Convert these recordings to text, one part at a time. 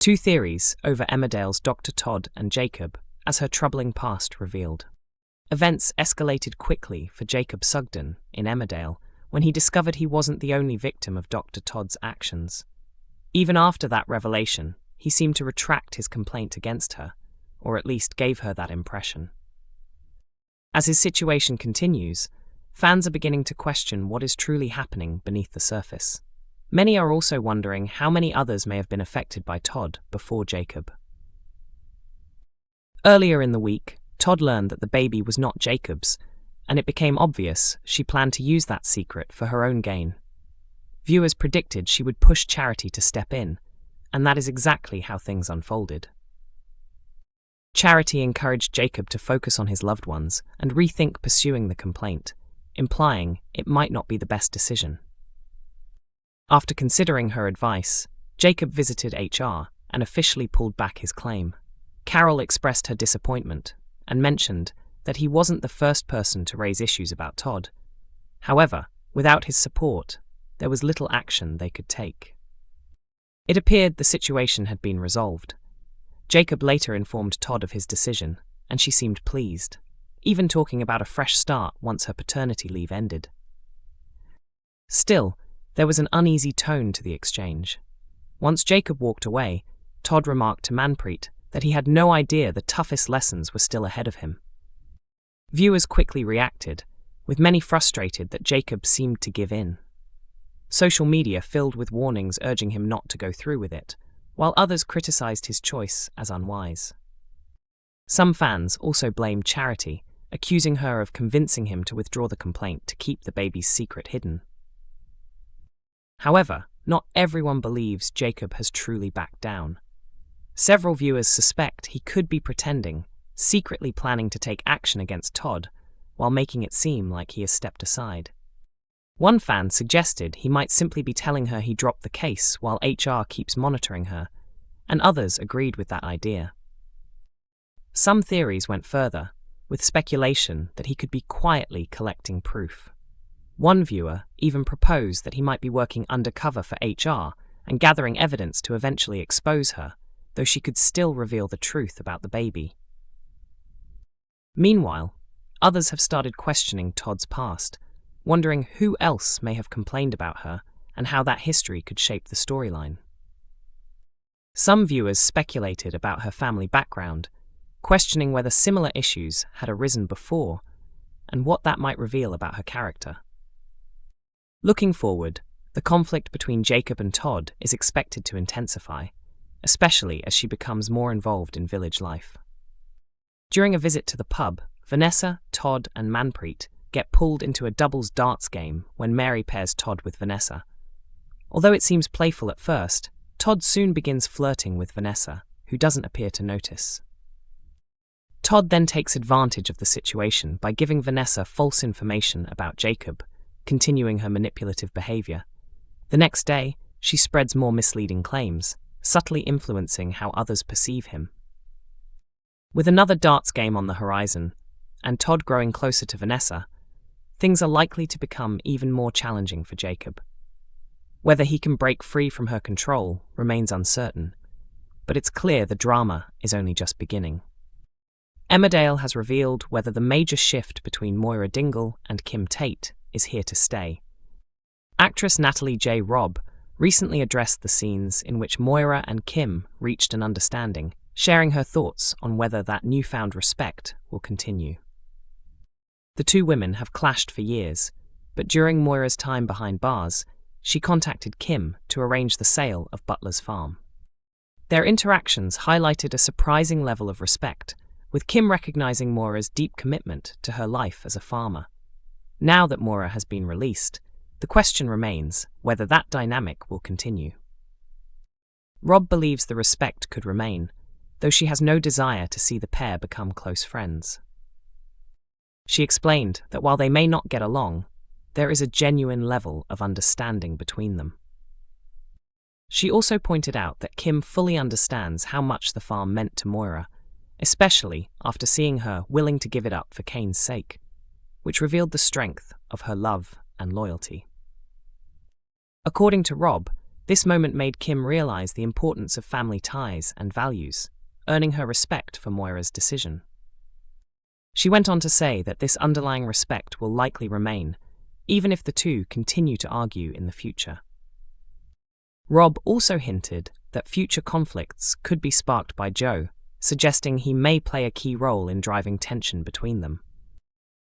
Two theories over Emmerdale's Dr. Todd and Jacob, as her troubling past revealed. Events escalated quickly for Jacob Sugden in Emmerdale when he discovered he wasn't the only victim of Dr. Todd's actions. Even after that revelation, he seemed to retract his complaint against her, or at least gave her that impression. As his situation continues, fans are beginning to question what is truly happening beneath the surface. Many are also wondering how many others may have been affected by Todd before Jacob. Earlier in the week, Todd learned that the baby was not Jacob's, and it became obvious she planned to use that secret for her own gain. Viewers predicted she would push Charity to step in, and that is exactly how things unfolded. Charity encouraged Jacob to focus on his loved ones and rethink pursuing the complaint, implying it might not be the best decision. After considering her advice, Jacob visited HR and officially pulled back his claim. Carol expressed her disappointment and mentioned that he wasn't the first person to raise issues about Todd. However, without his support, there was little action they could take. It appeared the situation had been resolved. Jacob later informed Todd of his decision, and she seemed pleased, even talking about a fresh start once her paternity leave ended. Still, there was an uneasy tone to the exchange. Once Jacob walked away, Todd remarked to Manpreet that he had no idea the toughest lessons were still ahead of him. Viewers quickly reacted, with many frustrated that Jacob seemed to give in. Social media filled with warnings urging him not to go through with it, while others criticized his choice as unwise. Some fans also blamed Charity, accusing her of convincing him to withdraw the complaint to keep the baby's secret hidden. However, not everyone believes Jacob has truly backed down. Several viewers suspect he could be pretending, secretly planning to take action against Todd, while making it seem like he has stepped aside. One fan suggested he might simply be telling her he dropped the case while HR keeps monitoring her, and others agreed with that idea. Some theories went further, with speculation that he could be quietly collecting proof. One viewer even proposed that he might be working undercover for HR and gathering evidence to eventually expose her, though she could still reveal the truth about the baby. Meanwhile, others have started questioning Todd's past, wondering who else may have complained about her and how that history could shape the storyline. Some viewers speculated about her family background, questioning whether similar issues had arisen before and what that might reveal about her character. Looking forward, the conflict between Jacob and Todd is expected to intensify, especially as she becomes more involved in village life. During a visit to the pub, Vanessa, Todd, and Manpreet get pulled into a doubles darts game when Mary pairs Todd with Vanessa. Although it seems playful at first, Todd soon begins flirting with Vanessa, who doesn't appear to notice. Todd then takes advantage of the situation by giving Vanessa false information about Jacob, continuing her manipulative behavior. The next day, she spreads more misleading claims, subtly influencing how others perceive him. With another darts game on the horizon, and Todd growing closer to Vanessa, things are likely to become even more challenging for Jacob. Whether he can break free from her control remains uncertain, but it's clear the drama is only just beginning. Emmerdale has revealed whether the major shift between Moira Dingle and Kim Tate is here to stay. Actress Natalie J. Robb recently addressed the scenes in which Moira and Kim reached an understanding, sharing her thoughts on whether that newfound respect will continue. The two women have clashed for years, but during Moira's time behind bars, she contacted Kim to arrange the sale of Butler's farm. Their interactions highlighted a surprising level of respect, with Kim recognizing Moira's deep commitment to her life as a farmer. Now that Moira has been released, the question remains whether that dynamic will continue. Rob believes the respect could remain, though she has no desire to see the pair become close friends. She explained that while they may not get along, there is a genuine level of understanding between them. She also pointed out that Kim fully understands how much the farm meant to Moira, especially after seeing her willing to give it up for Cain's sake, which revealed the strength of her love and loyalty. According to Rob, This moment made Kim realize the importance of family ties and values, earning her respect for Moira's decision. She went on to say that this underlying respect will likely remain, even if the two continue to argue in the future. Rob also hinted that future conflicts could be sparked by Joe, suggesting he may play a key role in driving tension between them.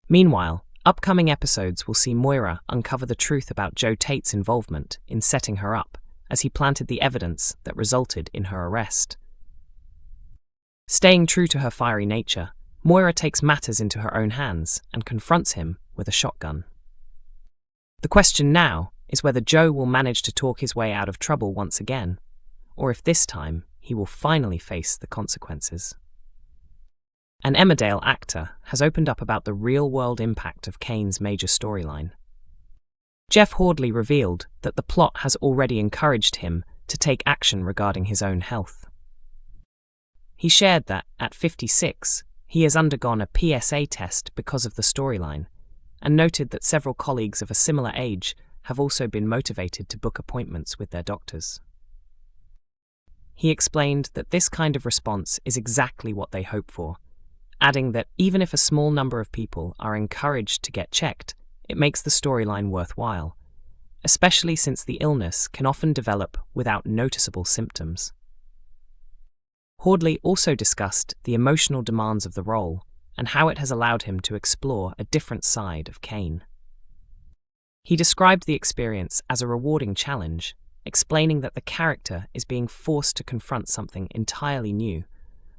Meanwhile, upcoming episodes will see Moira uncover the truth about Joe Tate's involvement in setting her up, as he planted the evidence that resulted in her arrest. Staying true to her fiery nature, Moira takes matters into her own hands and confronts him with a shotgun. The question now is whether Joe will manage to talk his way out of trouble once again, or if this time he will finally face the consequences. An Emmerdale actor has opened up about the real-world impact of Cain's major storyline. Jeff Hordley revealed that the plot has already encouraged him to take action regarding his own health. He shared that, at 56, he has undergone a PSA test because of the storyline, and noted that several colleagues of a similar age have also been motivated to book appointments with their doctors. He explained that this kind of response is exactly what they hope for, adding that even if a small number of people are encouraged to get checked, it makes the storyline worthwhile, especially since the illness can often develop without noticeable symptoms. Hordley also discussed the emotional demands of the role and how it has allowed him to explore a different side of Cain. He described the experience as a rewarding challenge, explaining that the character is being forced to confront something entirely new,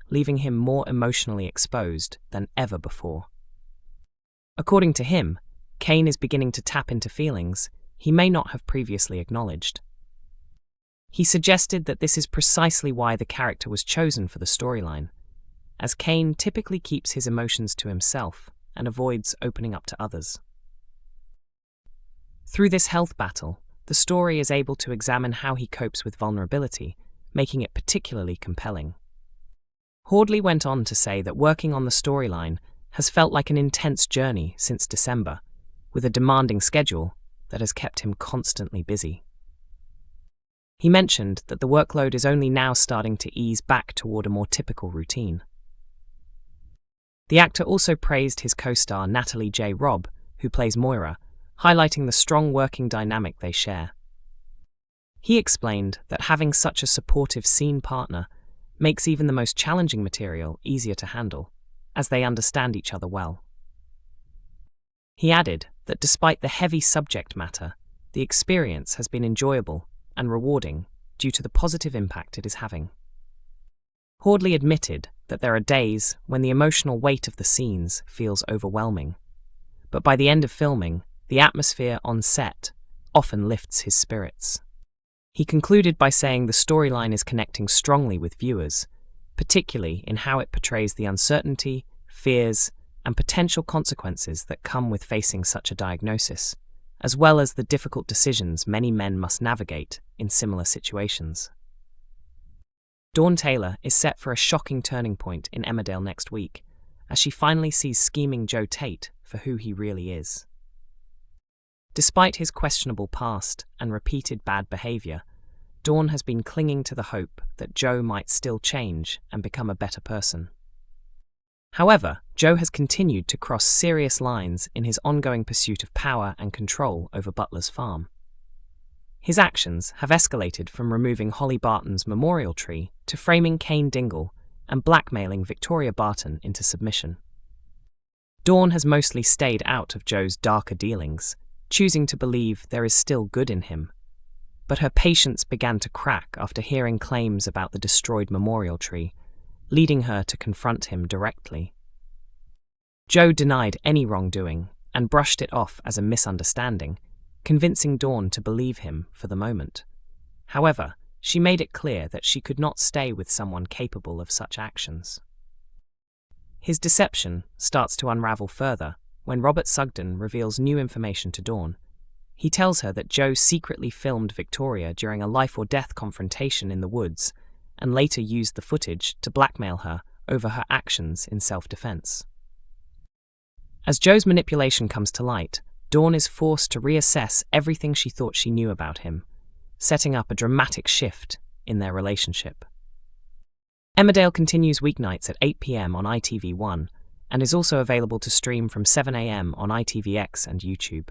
leaving him more emotionally exposed than ever before. According to him, Cain is beginning to tap into feelings he may not have previously acknowledged. He suggested that this is precisely why the character was chosen for the storyline, as Cain typically keeps his emotions to himself and avoids opening up to others. Through this health battle, the story is able to examine how he copes with vulnerability, making it particularly compelling. Hordley went on to say that working on the storyline has felt like an intense journey since December, with a demanding schedule that has kept him constantly busy. He mentioned that the workload is only now starting to ease back toward a more typical routine. The actor also praised his co-star Natalie J. Robb, who plays Moira, highlighting the strong working dynamic they share. He explained that having such a supportive scene partner makes even the most challenging material easier to handle, as they understand each other well. He added that despite the heavy subject matter, the experience has been enjoyable and rewarding due to the positive impact it is having. Hordley admitted that there are days when the emotional weight of the scenes feels overwhelming, but by the end of filming, the atmosphere on set often lifts his spirits. He concluded by saying the storyline is connecting strongly with viewers, particularly in how it portrays the uncertainty, fears, and potential consequences that come with facing such a diagnosis, as well as the difficult decisions many men must navigate in similar situations. Dawn Taylor is set for a shocking turning point in Emmerdale next week, as she finally sees scheming Joe Tate for who he really is. Despite his questionable past and repeated bad behavior, Dawn has been clinging to the hope that Joe might still change and become a better person. However, Joe has continued to cross serious lines in his ongoing pursuit of power and control over Butler's farm. His actions have escalated from removing Holly Barton's memorial tree to framing Cain Dingle and blackmailing Victoria Barton into submission. Dawn has mostly stayed out of Joe's darker dealings, choosing to believe there is still good in him. But her patience began to crack after hearing claims about the destroyed memorial tree, leading her to confront him directly. Joe denied any wrongdoing and brushed it off as a misunderstanding, convincing Dawn to believe him for the moment. However, she made it clear that she could not stay with someone capable of such actions. His deception starts to unravel further when Robert Sugden reveals new information to Dawn. He tells her that Joe secretly filmed Victoria during a life-or-death confrontation in the woods and later used the footage to blackmail her over her actions in self-defense. As Joe's manipulation comes to light, Dawn is forced to reassess everything she thought she knew about him, setting up a dramatic shift in their relationship. Emmerdale continues weeknights at 8 p.m. on ITV1 and is also available to stream from 7 a.m. on ITVX and YouTube.